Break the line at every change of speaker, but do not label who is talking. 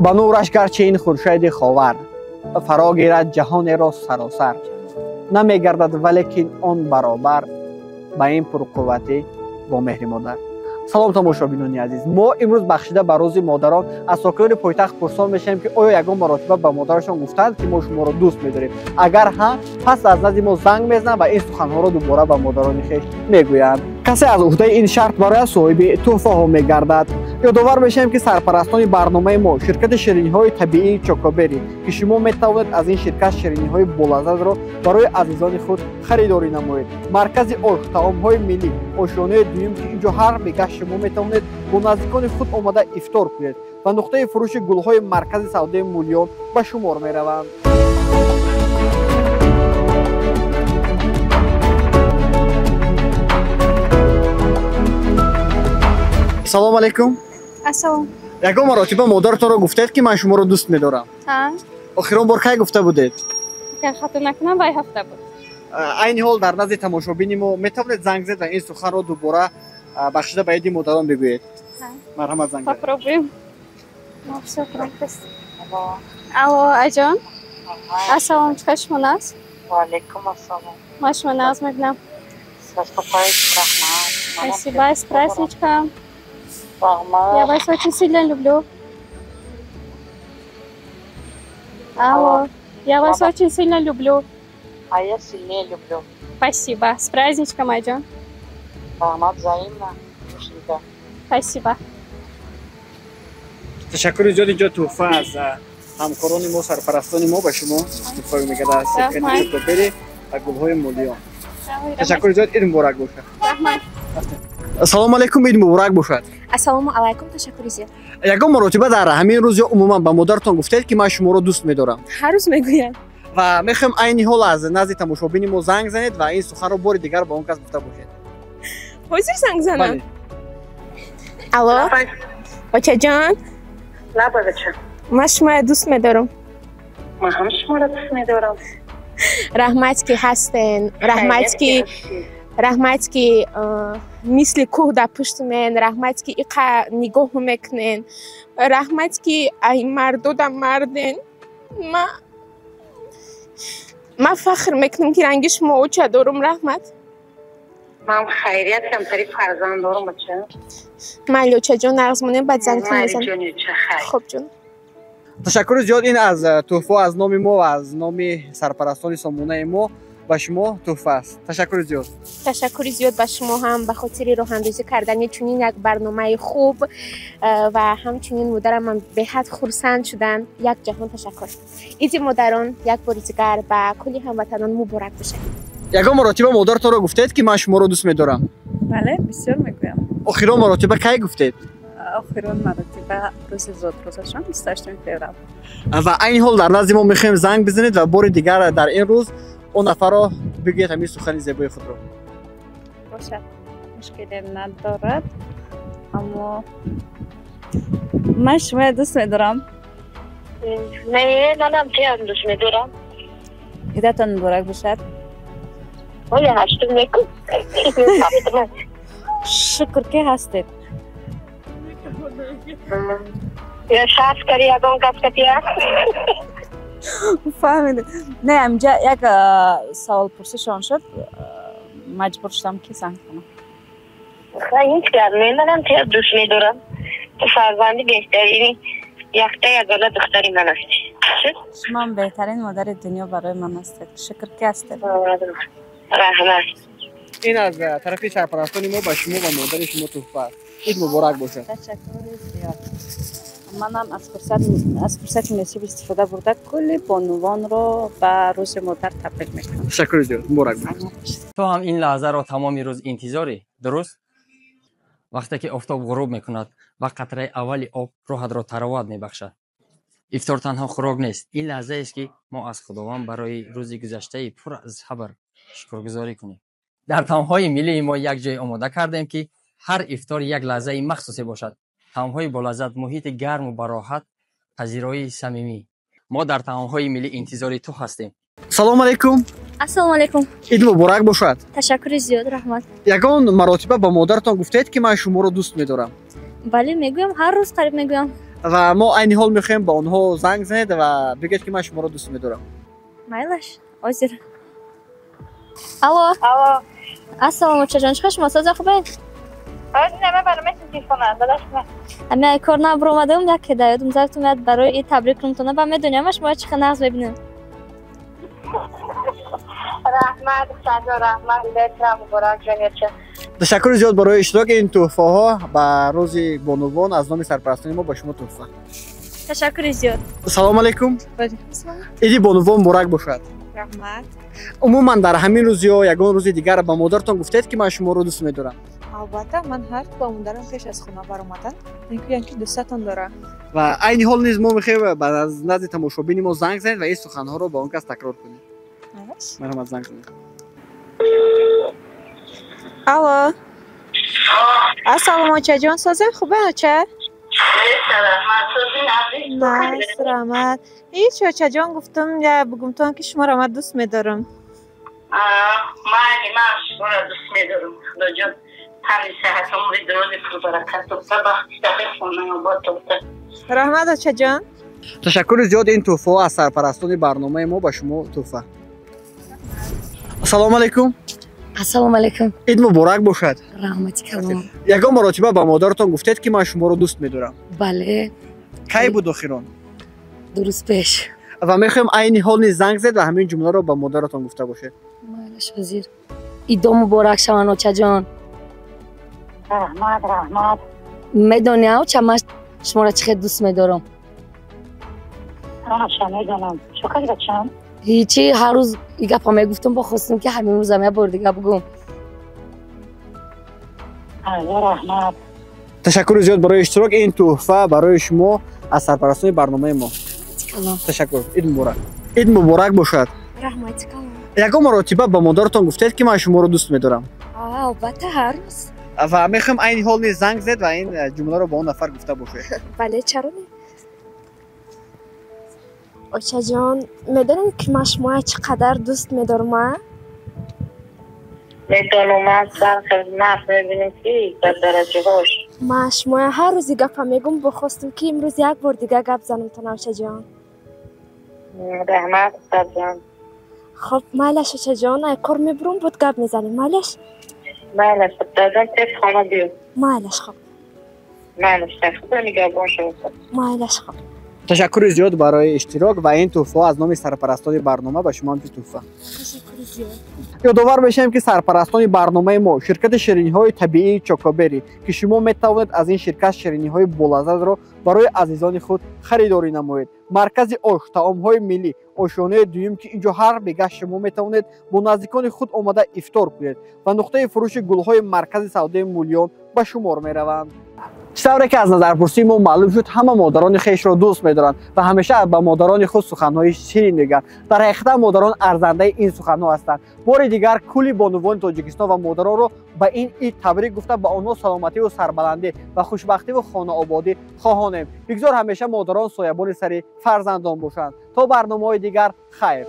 با نورش گرچه این خورشید خاور فرا گیرد جهان را سراسر نمیگردد ولیکن آن برابر با این پرقوتی با مهر مادر. سلام تماشابینان عزیز، ما امروز بخشیده به روز مادران از ساکنان پایتخت پرسان میشیم که آیا یگان مراتبه به مادرشان گفتند که ما شما را دوست می‌داریم؟ اگر ها، پس از نزد ما زنگ میزنند و این سخنها را دوباره به مادران خویش میگویند. کسی از عهده این شرط برای صاحب تحفه ها میگردد. یادآور میشیم که سرپرستان برنامه ما شرکت شیرینی های طبیعی چوکوبری که شما میتوانید از این شرکت شیرینی های بولازد را برای عزیزان خود خریداری نمایید. مرکز عرق طعام های ملی آشیانه دویم که اینجا هر میگه شما میتوانید با نزدیکان خود آمده افطار کنید و نقطه فروش گل های مرکز سودای مولیان به شمار میروند. سلام علیکم.
السلام.
یگان مراتبه مادرتان را گفتید که من شما را دوست می‌دارم؟
ها.
آخرین بار کی گفته بودید؟
که خاطر نکنم وای هفته بود.
این حال در نزد تماشابین ما میتوانید زنگ زد و این سخن را دوباره بخشیده به یادی مادران بگویید. مرحمت زنگ زد.
پروبلم. شکر بس. الو اجان. السلام چشم است.
و علیکم السلام.
ماش من از میگم.
Распопаешь рахмат.
Спасибо, с праздничком.
Рахмат.
Я вас очень сильно люблю. Алло, я вас очень сильно люблю.
А я сильнее люблю.
Спасибо. С праздничком, Аджон.
Рахмат взаимно. Душенька.
Спасибо.
تشکر زیاد. اینجا تحفه از همکاران ما سرپرستان ما به شما تحفه میگه در شرکت چوکوبری و گل‌های مولیان. تشکر زیاد. عید مبارک باشه.
رحمت.
سلام علیکم. عید مبارک باشد.
السلام علیکم. تشکر زیاد.
یگان مراتبه در همین روز یا عموما به مادرتان گفتید که من شما را دوست می‌دارم؟
هر روز میگویم.
و میخوام این حال از نزد تماشابین ما زنگ زنید و این سخن رو بار دیگر به اون کس گفته باشید.
حاضر زنگ زنم؟
بله.
الو. بچه جان.
لا بچه.
من شما دوست می‌دارم.
من هم شما را دوست می‌دارم.
رحمت که هستین. رحمت که مثل کوه در پشت من. رحمت که ایقا نگاه میکنین. رحمت که این مردو در مردین. من فخر میکنم که رنگ شما اوچه دارم. رحمت.
من خیریت کمتری فرزند دارم بچه.
من لوچه جون نغزمونه بد زنگ کنم. خب جون.
تشکر زیاد. این از تحفه از نام ما و از نام سرپرستان سامانه ما به شما تحفه است. تشکر زیاد.
تشکر زیاد به شما هم به خاطر راه‌اندازی کردن چنین یک برنامه خوب و همچنین مادرم من به حد خرسند شدن. یک جهان تشکر. عید مادران یک بار دیگر به کلی هموطنان مبارک باشه.
یگان مراتبه مادرتان را گفتید که من شما را دوست می‌دارم؟
بله بسیار میگویم.
آخرین مراتبه کی گفتید؟
آخرین مراتبه روز زود روزشان 28 فوریه.
و این حال در نزد ما میخوایم زنگ بزنید و بار دیگر در این روز اون نفر را بگید همین سخن زیبای خود را.
باشد مشکلی ندارد اما من شما دوست می‌دارم.
نه منم تیم دوست می‌دارم.
عیدتان مبارک باشد.
ولی هشتم نکن.
شکر که هستید.
یا شاید کاری یگان کس کتیه.
فهمیدم. نه امجا یک سوال پرسشان شد مجبور شدم که زنگ کنم.
خیلی هیچ کردم. منم تیم دوست می‌دارم. تو فرزندی بهترینی. یخته یگانه دختری من هستی.
شما بهترین مادر دنیا برای من هستید. شکر که هستید.
رحمت.
این از طرف سرپرستان ما به شما و مادر شما تحفه است. عید مبارک باشه.
تشکر زیاد. منم از فرصت مناسب استفاده برده کل بانوان رو به روز مادر تبریک میکنم.
تشکر زیاد. مبارک باشه.
تو هم این لحظه را تمام روز انتظاری، درست؟ وقتی که آفتاب غروب میکند و قطره اولی آب روحت را تراوت میبخشد. افطار تنها خوراک نیست. این لحظه است که ما از خداوند برای روز گذشته پر از خبر شکرگزاری کنیم. در طعام‌های ملی ما یک جای آماده کردیم که هر افطار یک لحظه مخصوصی باشد. طعام‌های بالذات، محیط گرم و براحت، پذیرایی صمیمی. ما در طعام‌های ملی انتظاری تو هستیم.
سلام علیکم.
السلام علیکم.
عید مبارک باشد.
تشکر زیاد. رحمت.
یگان مراتبه با مادرتان گفتید که من شما را دوست می‌دارم؟
بله میگویم. هر روز قریب میگویم.
و ما عین حال میخوایم با اونها زنگ زنید و بگید که من شما رو دوست می‌دارم.
مایلش آزیر. الو السلام چه جان شما ساز خوبه؟
نه برنامه تلفن داداش نه.
اما کار نبر اومدم یک دایدم زفتم میاد برای این تبریک کنم و میدونم شما چه نقص ببینم.
رحمت شاد رحمت لطفا مبارک جنیت.
تشکر زیاد برای اشتراک این تحفه ها با روز بانوان از نام سرپرستان ما با شما تحفه.
تشکر زیاد.
سلام علیکم.
سلام.
ایدی بانوان مبارک باشد.
رحمت.
عموما در همین روز یا یگان روز دیگر با مادرتان گفتید که من شما رو دوست می‌دارم.
البته من حرف با مادرم پیش از خونه برآمدن اینکه دوستتون داره
و عین حال نیز ما می‌خوایم بعد از نزد تماشابین ما زنگ زنید و این سخن‌ها رو با اون کس تکرار کنید. مرحبا زنگ زنید.
الو السلام چه جان سازه خوبه چه؟ نه سلامت هیچ چه جان گفتم یا بگم تو که شما را من دوست می‌دارم.
من شما را دوست می‌دارم. خدا جان همین صحت عمر دراز پر برکت و بخت دقیق خونه با تو.
رحمت چه جان؟
تشکر زیاد این تحفه از سرپرستان برنامه ما با شما تحفه. السلام علیکم.
السلام علیکم.
عید مبارک باشد.
رحمتی کلام.
یگان مرتبه با مادرتان گفتید که من شما رو دوست می‌دارم.
بله.
کی بود آخران؟
درست پیش.
و می‌خوایم عین حال نیز زنگ زد و همین جمله رو با مادرتان گفته باشه.
مایلش وزیر. عید مبارک شما چه جان.
رحمت
میدونی چه شما را چقدر دوست می‌دارم.
میدونم چه کاری بچم؟
هیچی هر روز این گپا میگفتم با خواستم که همین روز هم بار دیگه بگم.
رحمت.
تشکر زیاد برای اشتراک این تحفه برای شما از سرپرستان برنامه ما. تشکر. عید مبارک. عید مبارک باشد.
رحمت کلام.
یگان مرتبه با مادرتان گفتید که من شما رو دوست می‌دارم.
البته هر روز.
و می‌خوام عین حال نیز زنگ زد و این جمله رو با اون نفر گفته باشه.
بله چرا نه؟ اوچه جان میدونم که من شما چقدر دوست میدارم.
میدونم من سر خدمت میبینیم که در درجه هاش
من شما هر روزی گپ میگم بخواستم که امروز یک بار دیگه گپ زنم تا اوچه جان.
رحمت جان.
خب مالش اوچه جان کار میبرم بود گپ میزنیم مالش.
مالش دادم تیپ خانه بیو.
مالش خب.
مالش تخت نگاه باشه.
مالش خب.
تشکر زیاد برای اشتراک و این تحفه از نام سرپرستان برنامه به شما تحفه.
تشکر زیاد.
یادآور بشیم که سرپرستان برنامه ما شرکت شیرینی‌های طبیعی چوکوبری که شما میتوانید از این شرکت شیرینی‌های بولذت را برای عزیزان خود خریداری نمایید. مرکز آش طعام‌های ملی آشیانه دوم که اینجا هر بگه شما میتوانید با نزدیکان خود آمده افطار کنید و نقطه فروش گل‌های مرکز سودای مولیان به شمار می‌روند. چطوری که از نظرپرسی ما معلوم شد همه مادران خویش را دوست می‌دارند و همیشه به مادران خود سخن‌های شیرین میگن. در حقیقت مادران ارزنده این سخن‌ها هستند. بار دیگر کلی بانوان تاجیکستان و مادران را به این عید تبریک گفته به آنها سلامتی و سربلندی و خوشبختی و خانه آبادی خواهانیم. بگذار همیشه مادران سایه‌بان سر فرزندان باشند. تا برنامه‌های دیگر خیر.